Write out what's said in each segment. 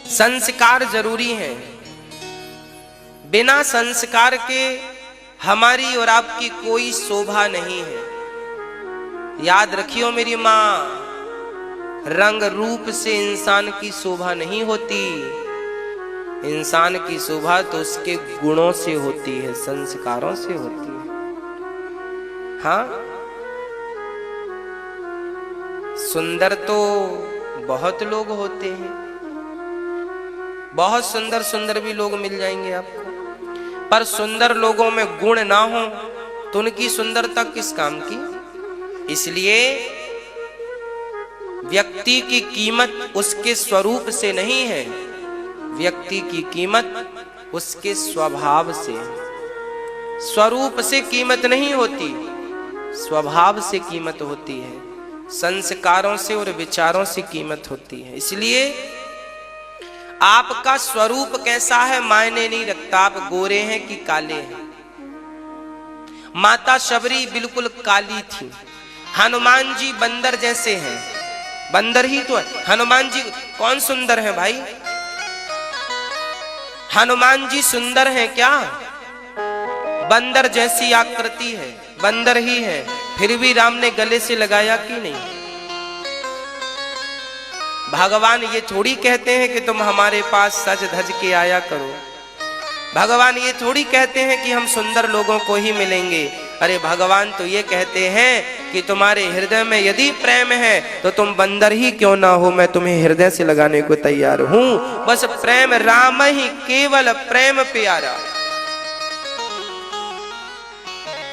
संस्कार जरूरी हैं। बिना संस्कार के हमारी और आपकी कोई शोभा नहीं है। याद रखियो मेरी माँ, रंग रूप से इंसान की शोभा नहीं होती। इंसान की शोभा तो उसके गुणों से होती है, संस्कारों से होती है। हाँ, सुंदर तो बहुत लोग होते हैं, बहुत सुंदर सुंदर भी लोग मिल जाएंगे आपको, पर सुंदर लोगों में गुण ना हो तो उनकी सुंदरता किस काम की। इसलिए व्यक्ति की कीमत उसके स्वरूप से नहीं है, व्यक्ति की कीमत उसके स्वभाव से है। स्वरूप से कीमत नहीं होती, स्वभाव से कीमत होती है, संस्कारों से और विचारों से कीमत होती है। इसलिए आपका स्वरूप कैसा है मायने नहीं रखता, आप गोरे हैं कि काले हैं। माता शबरी बिल्कुल काली थी, हनुमान जी बंदर जैसे हैं, बंदर ही तो है। हनुमान जी कौन सुंदर है भाई? हनुमान जी सुंदर हैं क्या? बंदर जैसी आकृति है, बंदर ही है, फिर भी राम ने गले से लगाया कि नहीं? भगवान ये थोड़ी कहते हैं कि तुम हमारे पास सज धज के आया करो। भगवान ये थोड़ी कहते हैं कि हम सुंदर लोगों को ही मिलेंगे। अरे भगवान तो ये कहते हैं कि तुम्हारे हृदय में यदि प्रेम है तो तुम बंदर ही क्यों ना हो, मैं तुम्हें हृदय से लगाने को तैयार हूं। बस प्रेम राम ही, केवल प्रेम प्यारा।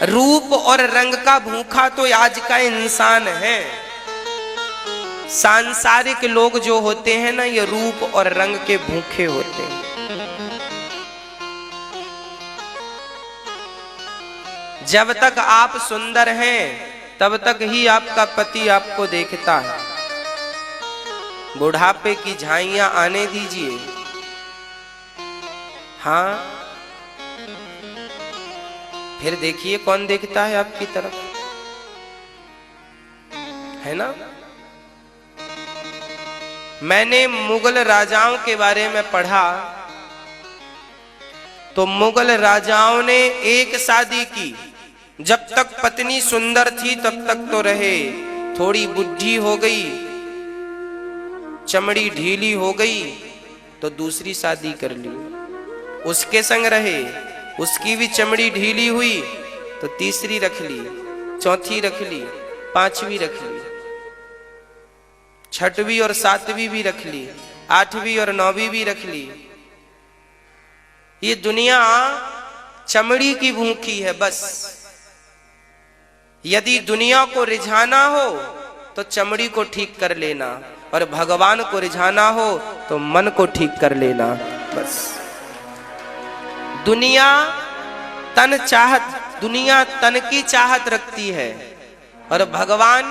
रूप और रंग का भूखा तो आज का इंसान है। सांसारिक लोग जो होते हैं ना, ये रूप और रंग के भूखे होते हैं। जब तक आप सुंदर हैं तब तक ही आपका पति आपको देखता है। बुढ़ापे की झाइयां आने दीजिए। हाँ, फिर देखिए कौन देखता है आपकी तरफ, है ना। मैंने मुगल राजाओं के बारे में पढ़ा तो मुगल राजाओं ने एक शादी की, जब तक पत्नी सुंदर थी तब तक तो रहे, थोड़ी बुढ़ी हो गई, चमड़ी ढीली हो गई तो दूसरी शादी कर ली, उसके संग रहे, उसकी भी चमड़ी ढीली हुई तो तीसरी रख ली, चौथी रख ली, पांचवी रख ली, छठवीं और सातवीं भी रख ली, आठवीं और नौवीं भी रख ली। ये दुनिया चमड़ी की भूखी है बस। यदि दुनिया को रिझाना हो तो चमड़ी को ठीक कर लेना, और भगवान को रिझाना हो तो मन को ठीक कर लेना बस। दुनिया तन की चाहत रखती है और भगवान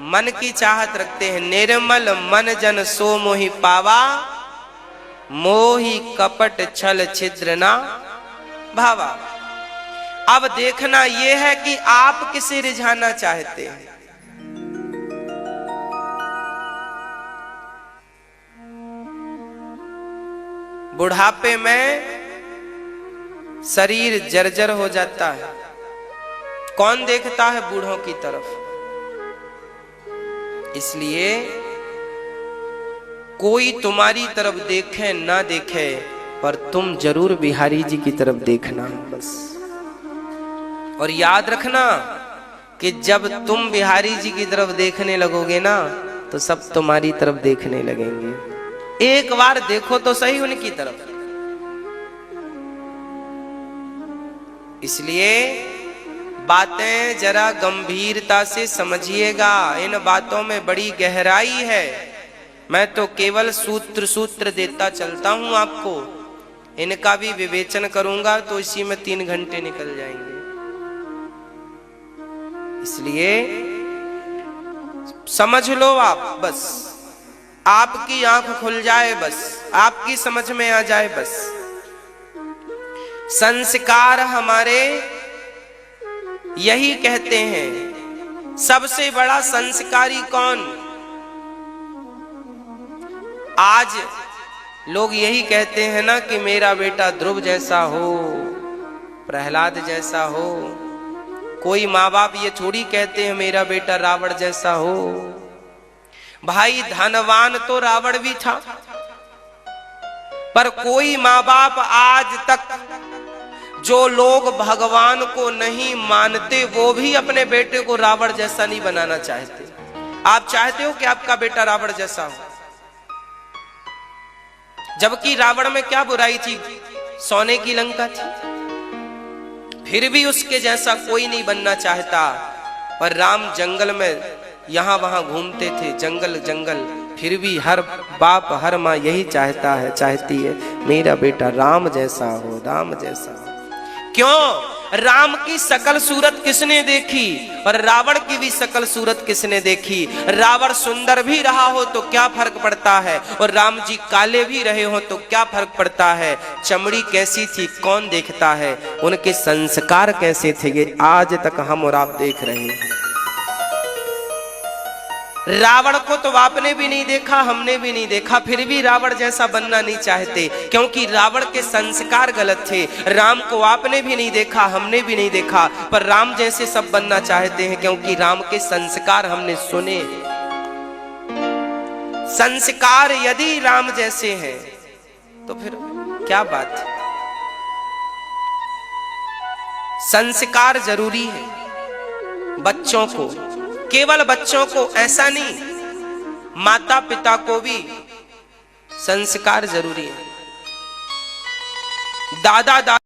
मन की चाहत रखते हैं। निर्मल मन जन सो मोहि पावा, मोहि कपट छल छिद्र ना भावा। अब देखना यह है कि आप किसे रिझाना चाहते हैं। बुढ़ापे में शरीर जर्जर हो जाता है, कौन देखता है बूढ़ों की तरफ। इसलिए कोई तुम्हारी तरफ देखे ना देखे, पर तुम जरूर बिहारी जी की तरफ देखना बस। और याद रखना कि जब तुम बिहारी जी की तरफ देखने लगोगे ना तो सब तुम्हारी तरफ देखने लगेंगे। एक बार देखो तो सही उनकी तरफ। इसलिए बातें जरा गंभीरता से समझिएगा, इन बातों में बड़ी गहराई है। मैं तो केवल सूत्र देता चलता हूं आपको, इनका भी विवेचन करूंगा तो इसी में 3 घंटे निकल जाएंगे। इसलिए समझ लो आप, बस आपकी आंख खुल जाए, बस आपकी समझ में आ जाए। बस संस्कार हमारे यही कहते हैं। सबसे बड़ा संस्कारी कौन? आज लोग यही कहते हैं ना कि मेरा बेटा ध्रुव जैसा हो, प्रहलाद जैसा हो। कोई माँ बाप ये थोड़ी कहते हैं मेरा बेटा रावण जैसा हो। भाई धनवान तो रावण भी था, पर कोई माँ बाप आज तक, जो लोग भगवान को नहीं मानते, वो भी अपने बेटे को रावण जैसा नहीं बनाना चाहते। आप चाहते हो कि आपका बेटा रावण जैसा हो? जबकि रावण में क्या बुराई थी? सोने की लंका थी। फिर भी उसके जैसा कोई नहीं बनना चाहता। पर राम जंगल में यहां वहां घूमते थे, जंगल जंगल, फिर भी हर बाप हर माँ यही चाहती है मेरा बेटा राम जैसा हो, राम जैसा हो। क्यों? राम की सकल सूरत किसने देखी और रावण की भी सकल सूरत किसने देखी? रावण सुंदर भी रहा हो तो क्या फर्क पड़ता है, और राम जी काले भी रहे हो तो क्या फर्क पड़ता है? चमड़ी कैसी थी कौन देखता है, उनके संस्कार कैसे थे ये आज तक हम और आप देख रहे हैं। रावण को तो आपने भी नहीं देखा, हमने भी नहीं देखा, फिर भी रावण जैसा बनना नहीं चाहते, क्योंकि रावण के संस्कार गलत थे। राम को आपने भी नहीं देखा, हमने भी नहीं देखा, पर राम जैसे सब बनना चाहते हैं, क्योंकि राम के संस्कार हमने सुने। संस्कार यदि राम जैसे हैं तो फिर क्या बात है? संस्कार जरूरी है बच्चों को, केवल बच्चों को ऐसा नहीं, माता पिता को भी संस्कार जरूरी है। दादा दादा